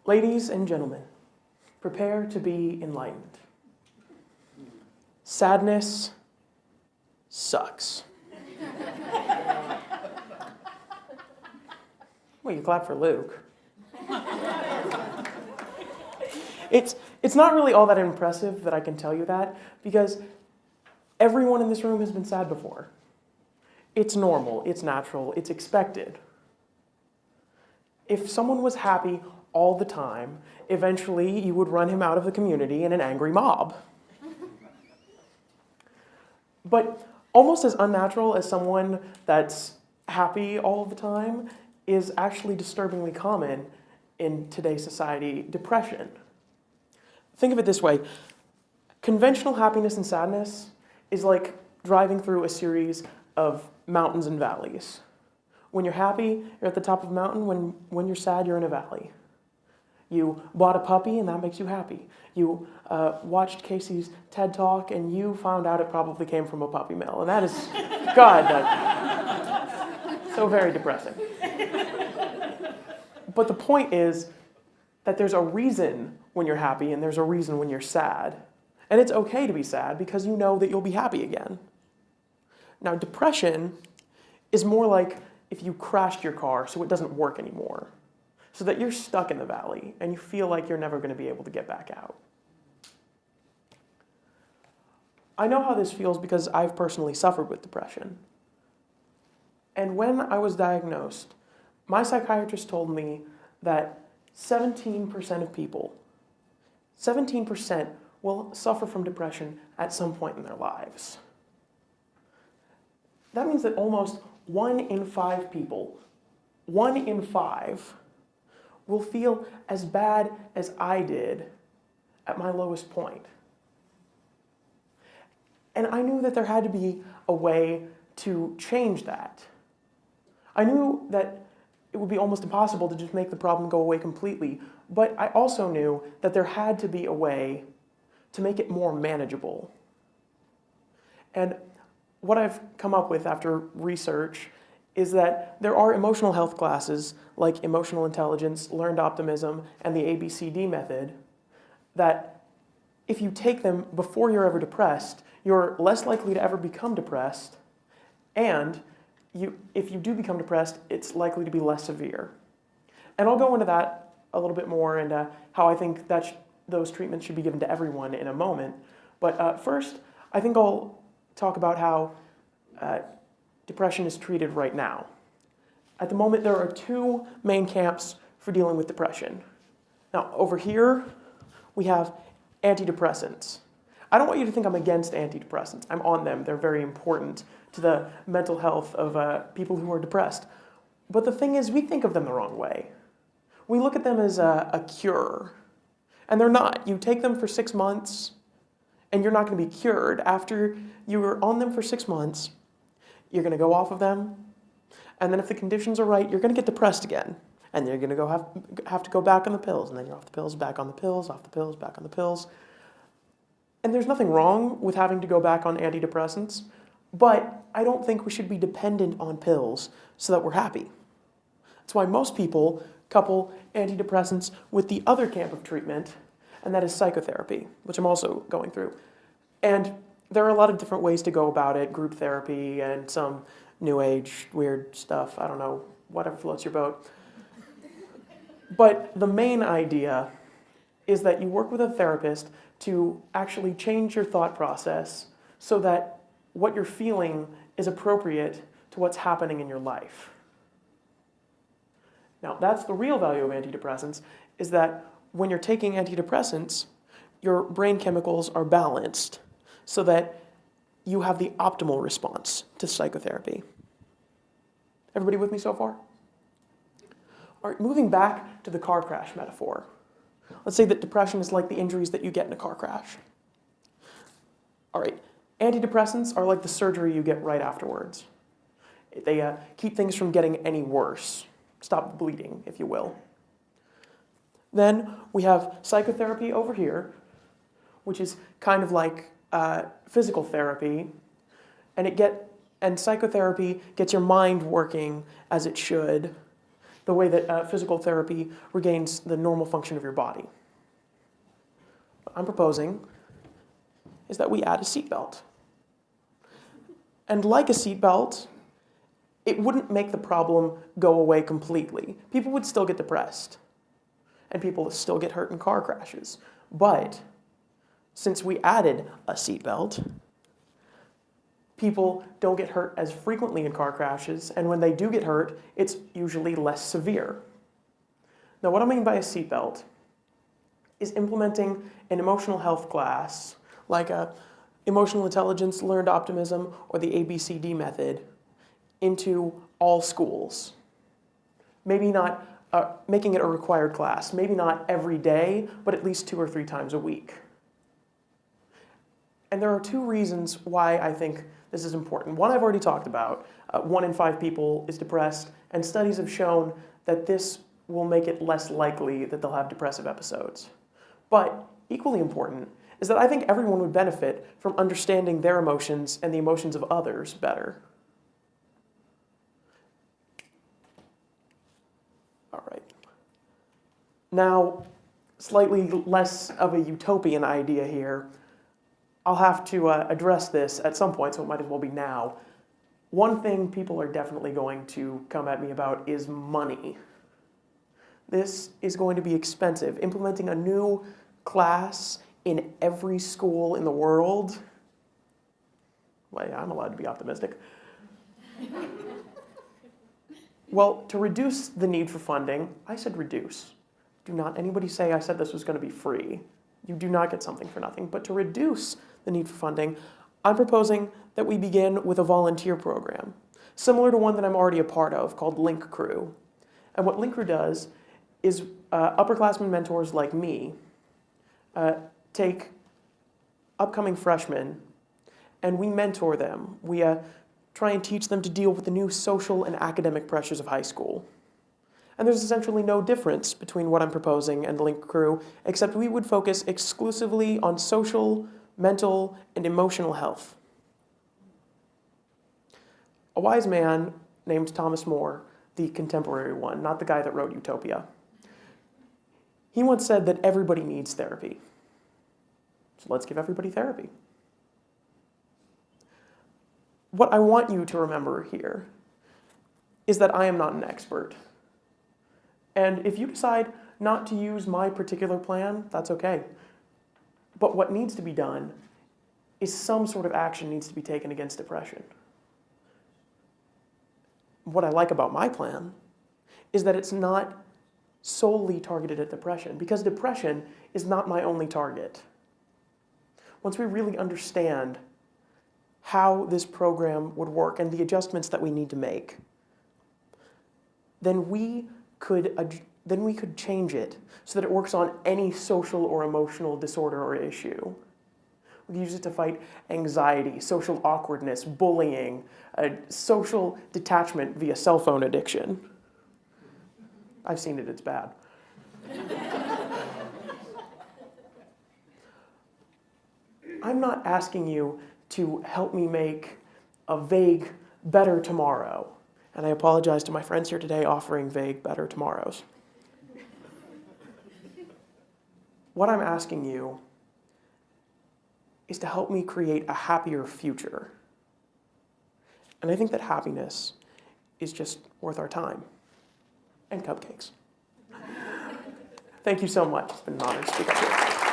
Ladies and gentlemen, prepare to be enlightened. Sadness sucks. Well, you clap for Luke. It's not really all that impressive that I can tell you that, because everyone in this room has been sad before. It's normal, it's natural, it's expected. If someone was happy all the time, eventually you would run him out of the community in an angry mob. But almost as unnatural as someone that's happy all the time is actually disturbingly common in today's society: depression. Think of it this way. Conventional happiness and sadness is like driving through a series of mountains and valleys. When you're happy, you're at the top of a mountain. When you're sad, you're in a valley. You bought a puppy, and that makes you happy. You watched Casey's TED Talk, and you found out it probably came from a puppy mill. And that is, God, that's so very depressing. But the point is that there's a reason when you're happy, and there's a reason when you're sad. And it's okay to be sad because you know that you'll be happy again. Now, depression is more like if you crashed your car so it doesn't work anymore, so that you're stuck in the valley and you feel like you're never going to be able to get back out. I know how this feels because I've personally suffered with depression. And when I was diagnosed, my psychiatrist told me that 17% of people, 17% will suffer from depression at some point in their lives. That means that almost 1 in 5 people, 1 in 5, will feel as bad as I did at my lowest point. And I knew that there had to be a way to change that. I knew that it would be almost impossible to just make the problem go away completely, but I also knew that there had to be a way to make it more manageable. And what I've come up with after research is that there are emotional health classes like emotional intelligence, learned optimism, and the ABCD method that if you take them before you're ever depressed, you're less likely to ever become depressed, and if you do become depressed, it's likely to be less severe. And I'll go into that a little bit more and how I think that those treatments should be given to everyone in a moment. But first, I think I'll talk about how depression is treated right now. At the moment, there are 2 main camps for dealing with depression. Now, over here, we have antidepressants. I don't want you to think I'm against antidepressants. I'm on them. They're very important to the mental health of people who are depressed. But the thing is, we think of them the wrong way. We look at them as a cure, and they're not. You take them for 6 months, and you're not going to be cured. After you're on them for 6 months, you're going to go off of them, and then if the conditions are right, you're going to get depressed again, and you're going to have to go back on the pills, and then you're off the pills, back on the pills, off the pills, back on the pills. And there's nothing wrong with having to go back on antidepressants, but I don't think we should be dependent on pills so that we're happy. That's why most people couple antidepressants with the other camp of treatment, and that is psychotherapy, which I'm also going through. And there are a lot of different ways to go about it: group therapy and some new age weird stuff. I don't know, whatever floats your boat. But the main idea is that you work with a therapist to actually change your thought process so that what you're feeling is appropriate to what's happening in your life. Now, that's the real value of antidepressants, is that when you're taking antidepressants, your brain chemicals are balanced so that you have the optimal response to psychotherapy. Everybody with me so far? All right, moving back to the car crash metaphor. Let's say that depression is like the injuries that you get in a car crash. All right, antidepressants are like the surgery you get right afterwards. They keep things from getting any worse. Stop the bleeding, if you will. Then we have psychotherapy over here, which is kind of like physical therapy, and psychotherapy gets your mind working as it should. the way that physical therapy regains the normal function of your body. What I'm proposing is that we add a seatbelt. And like a seatbelt, it wouldn't make the problem go away completely. People would still get depressed, and people would still get hurt in car crashes. But since we added a seatbelt, people don't get hurt as frequently in car crashes, and when they do get hurt, it's usually less severe. Now, what I mean by a seatbelt is implementing an emotional health class, like emotional intelligence, learned optimism, or the ABCD method, into all schools. Maybe not making it a required class, maybe not every day, but at least 2 or 3 times a week. And there are 2 reasons why I think this is important. One I've already talked about. 1 in 5 people is depressed, and studies have shown that this will make it less likely that they'll have depressive episodes. But equally important is that I think everyone would benefit from understanding their emotions and the emotions of others better. All right. Now, slightly less of a utopian idea here. I'll have to address this at some point, so it might as well be now. One thing people are definitely going to come at me about is money. This is going to be expensive. Implementing a new class in every school in the world, well, yeah, I'm allowed to be optimistic. Well, to reduce the need for funding, I said reduce. Do not anybody say I said this was going to be free. You do not get something for nothing. But to reduce the need for funding, I'm proposing that we begin with a volunteer program, similar to one that I'm already a part of, called Link Crew. And what Link Crew does is upperclassmen mentors like me take upcoming freshmen and we mentor them. We try and teach them to deal with the new social and academic pressures of high school. And there's essentially no difference between what I'm proposing and Link Crew, except we would focus exclusively on social, mental, and emotional health. A wise man named Thomas More, the contemporary one, not the guy that wrote Utopia, he once said that everybody needs therapy. So let's give everybody therapy. What I want you to remember here is that I am not an expert. And if you decide not to use my particular plan, that's okay. But what needs to be done is some sort of action needs to be taken against depression. What I like about my plan is that it's not solely targeted at depression, because depression is not my only target. Once we really understand how this program would work and the adjustments that we need to make, then we could change it so that it works on any social or emotional disorder or issue. We can use it to fight anxiety, social awkwardness, bullying, social detachment via cell phone addiction. I've seen it, it's bad. I'm not asking you to help me make a vague, better tomorrow. And I apologize to my friends here today offering vague, better tomorrows. What I'm asking you is to help me create a happier future. And I think that happiness is just worth our time. And cupcakes. Thank you so much. It's been an honor to speak up here.